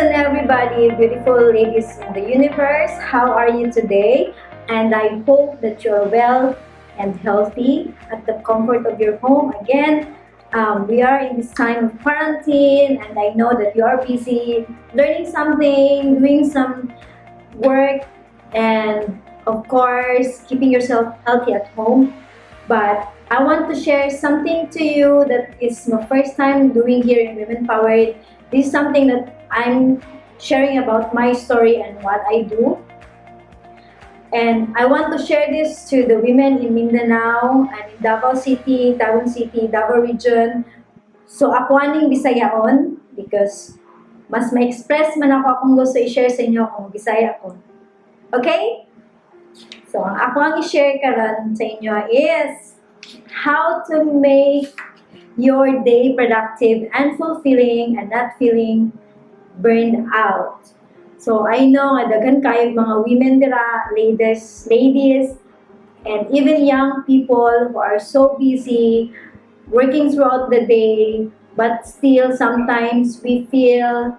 and everybody, beautiful ladies in the universe. How are you today? And I hope that you're well and healthy at the comfort of your home. Again, we are in this time of quarantine, and I know that you are busy learning something, doing some work, and of course, keeping yourself healthy at home. But I want to share something to you that is my first time doing here in Women Powered. This is something that I'm sharing about my story and what I do. And I want to share this to the women in Mindanao and in Davao City, Tawon City, Davao region. So ako aning Bisayaon because mas ma-express man ako akong gusto i-share sa inyo kung Bisaya ko. Okay? So, ang ako ang i-share karon sa inyo is how to make your day productive and fulfilling and not feeling burned out. So, I know nga daghan kayo mga women dira, ladies, and even young people who are so busy working throughout the day, but still sometimes we feel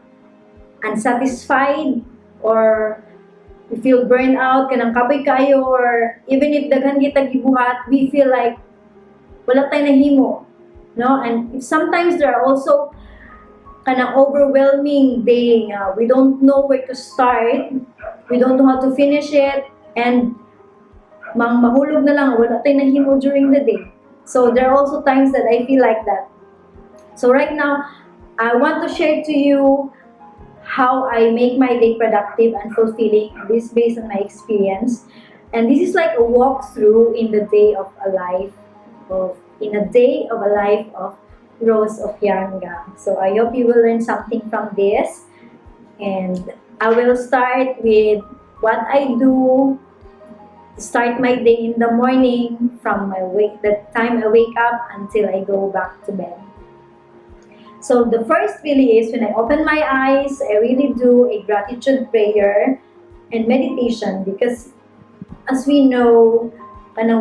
unsatisfied or we feel burned out, kanang kapoy kayo, or even if daghan kita gibuhat, we feel like wala tayo nahimo, no? And if sometimes there are also kanang overwhelming day, we don't know where to start, we don't know how to finish it, and mahulog na lang, wala tayo nahimo during the day. So there are also times that I feel like that. So right now, I want to share to you how I make my day productive and fulfilling. This is based on my experience, and this is like a walkthrough in the day of a life of Rose Ofianga. So I hope you will learn something from this, and I will start with what I do to start my day in the morning from the time I wake up until I go back to bed. So the first really is when I open my eyes, I really do a gratitude prayer and meditation because as we know,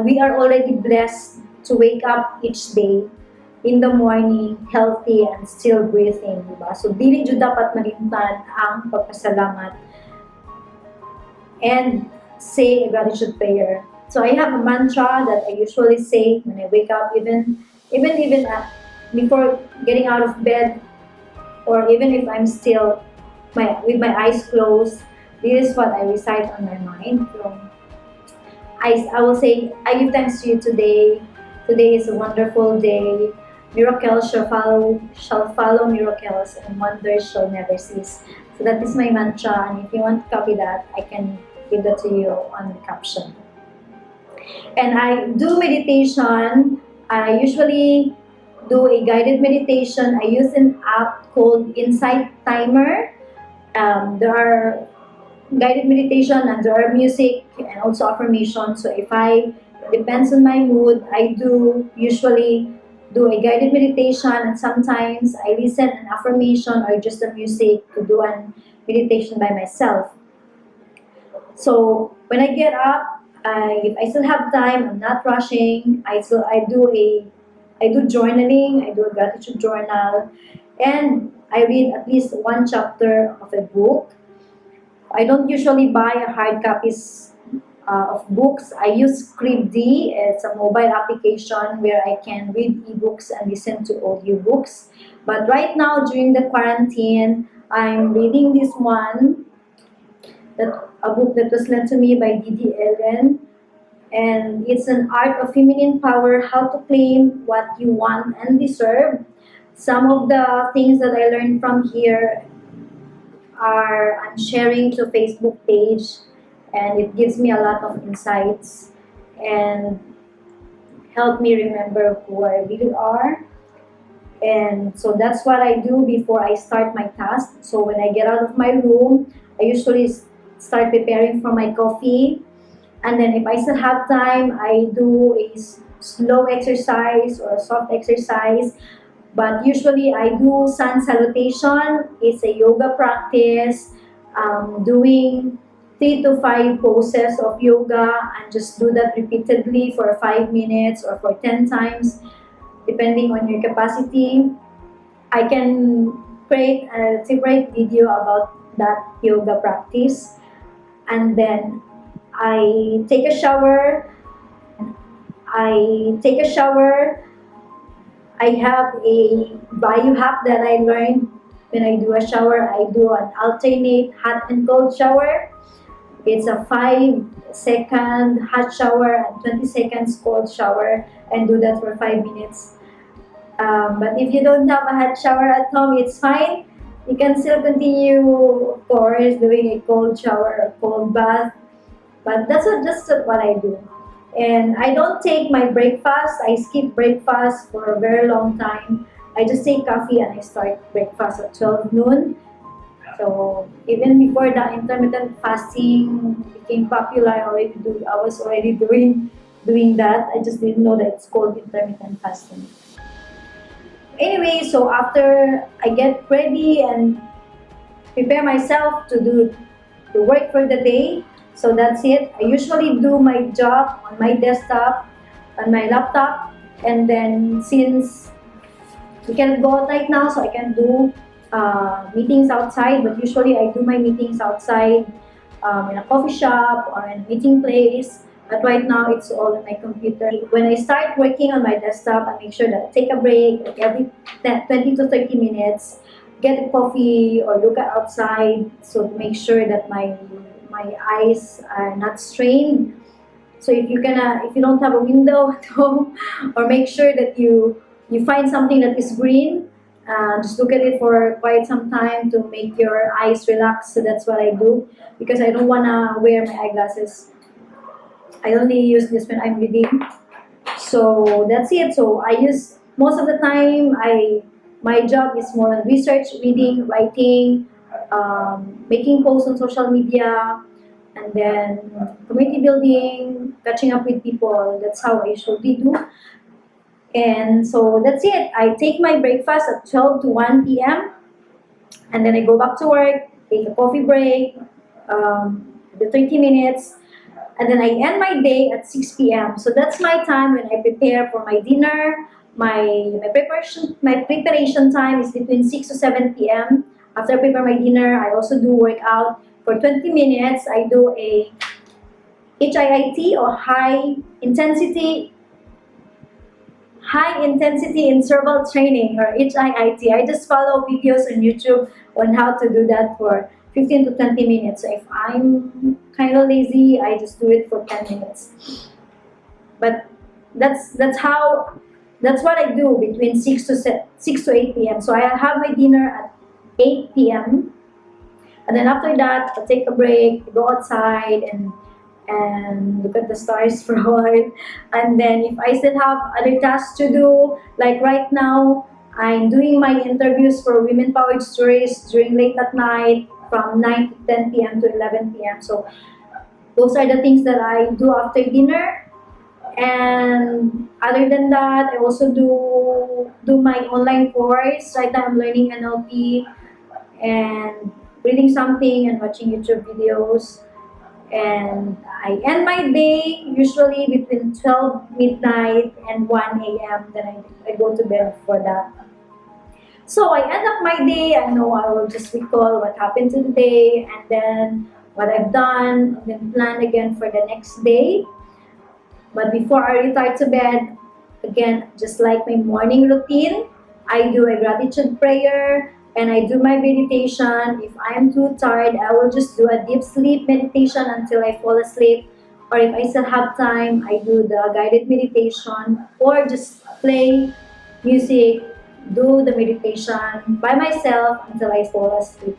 we are already blessed to wake up each day in the morning healthy and still breathing, diba? So dili jud dapat malimtan ang pagpasalamat and say a gratitude prayer. So I have a mantra that I usually say when I wake up, even before getting out of bed, or even if I'm still with my eyes closed. This is what I recite on my mind. So I will say, I give thanks to you today. Today is a wonderful day. Miracles shall follow miracles, and wonders shall never cease. So that is my mantra, and if you want to copy that, I can give that to you on the caption. And I do meditation. I usually do a guided meditation. I use an app called Insight Timer. There are guided meditation and there are music and also affirmation. So depends on my mood, I do usually do a guided meditation, and sometimes I listen an affirmation or just the music to do an meditation by myself. So when I get up, if I still have time, I'm not rushing. I do journaling, I do a gratitude journal, and I read at least one chapter of a book. I don't usually buy hard copies of books. I use Scribd. It's a mobile application where I can read ebooks and listen to audiobooks. But right now, during the quarantine, I'm reading this one, a book that was lent to me by Didi Ellen. And it's an art of feminine power, how to claim what you want and deserve. Some of the things that I learned from here I'm sharing to Facebook page, and it gives me a lot of insights and help me remember who I really are. And so that's what I do before I start my task. So when I get out of my room, I usually start preparing for my coffee. And then if I still have time, I do a slow exercise or a soft exercise. But usually I do sun salutation. It's a yoga practice, doing 3 to 5 poses of yoga, and just do that repeatedly for 5 minutes or for 10 times, depending on your capacity. I can create a separate video about that yoga practice. And then I take a shower. I take a shower. I have a biohack that I learned when I do a shower. I do an alternate hot and cold shower. It's a 5-second hot shower and 20 seconds cold shower, and do that for 5 minutes. But if you don't have a hot shower at home, it's fine. You can still continue, of course, doing a cold shower or cold bath. But that's what I do. And I don't take my breakfast. I skip breakfast for a very long time. I just take coffee and I start breakfast at 12 noon. So even before the intermittent fasting became popular, I was already doing that. I just didn't know that it's called intermittent fasting. Anyway, so after I get ready and prepare myself to do the work for the day, so that's it. I usually do my job on my desktop, on my laptop, and then since we can go out right now, so I can do meetings outside, but usually I do my meetings outside in a coffee shop or in a meeting place. But right now, it's all on my computer. When I start working on my desktop, I make sure that I take a break, like every 20 to 30 minutes, get a coffee or look outside, so to make sure that my eyes are not strained. So if you don't have a window at home, or make sure that you find something that is green, just look at it for quite some time to make your eyes relax. So that's what I do, because I don't wanna wear my eyeglasses. I only use this when I'm reading. So that's it. So I use most of the time. My job is more on research, reading, writing, making posts on social media, and then community building, catching up with people. That's how I usually do. And so that's it. I take my breakfast at 12 to 1 p.m. and then I go back to work, take a coffee break, the 30 minutes, and then I end my day at 6 p.m. So that's my time when I prepare for my dinner. My preparation time is between 6 to 7 p.m. After I prepare my dinner, I also do workout for 20 minutes. I do a HIIT, or high intensity interval training, or HIIT. I just follow videos on YouTube on how to do that for 15 to 20 minutes. So if I'm kind of lazy, I just do it for 10 minutes. But that's what I do between 6 to 8 p.m. So I have my dinner at 8 p.m. and then after that, I'll take a break, go outside and look at the stars for a while. And then if I still have other tasks to do, like right now, I'm doing my interviews for Womenpowered Stories during late at night from 9 to 10 p.m. to 11 p.m. So those are the things that I do after dinner. And other than that, I also do my online course. Right now I'm learning NLP and reading something and watching YouTube videos. And I end my day usually between 12 midnight and 1 a.m. Then I go to bed for that. So I end up my day. I know I will just recall what happened to the day and then what I've done, and then plan again for the next day. But before I retire to bed, again, just like my morning routine, I do a gratitude prayer and I do my meditation. If I am too tired, I will just do a deep sleep meditation until I fall asleep. Or if I still have time, I do the guided meditation or just play music, do the meditation by myself until I fall asleep.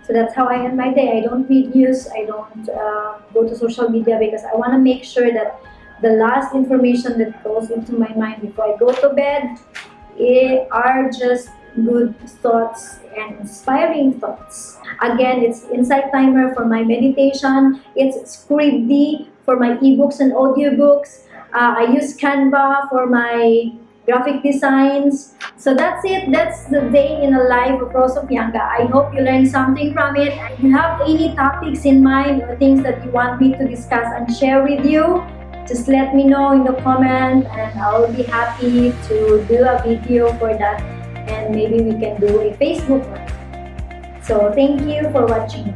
So that's how I end my day. I don't read news. I don't go to social media because I want to make sure that the last information that goes into my mind before I go to bed are just good thoughts and inspiring thoughts. Again, it's Insight Timer for my meditation. It's Scribd for my ebooks and audiobooks. I use Canva for my graphic designs. So that's it. That's the day in the life of Rose Ofianga. I hope you learned something from it. If you have any topics in mind or things that you want me to discuss and share with you, just let me know in the comment and I'll be happy to do a video for that and maybe we can do a Facebook Live. So thank you for watching.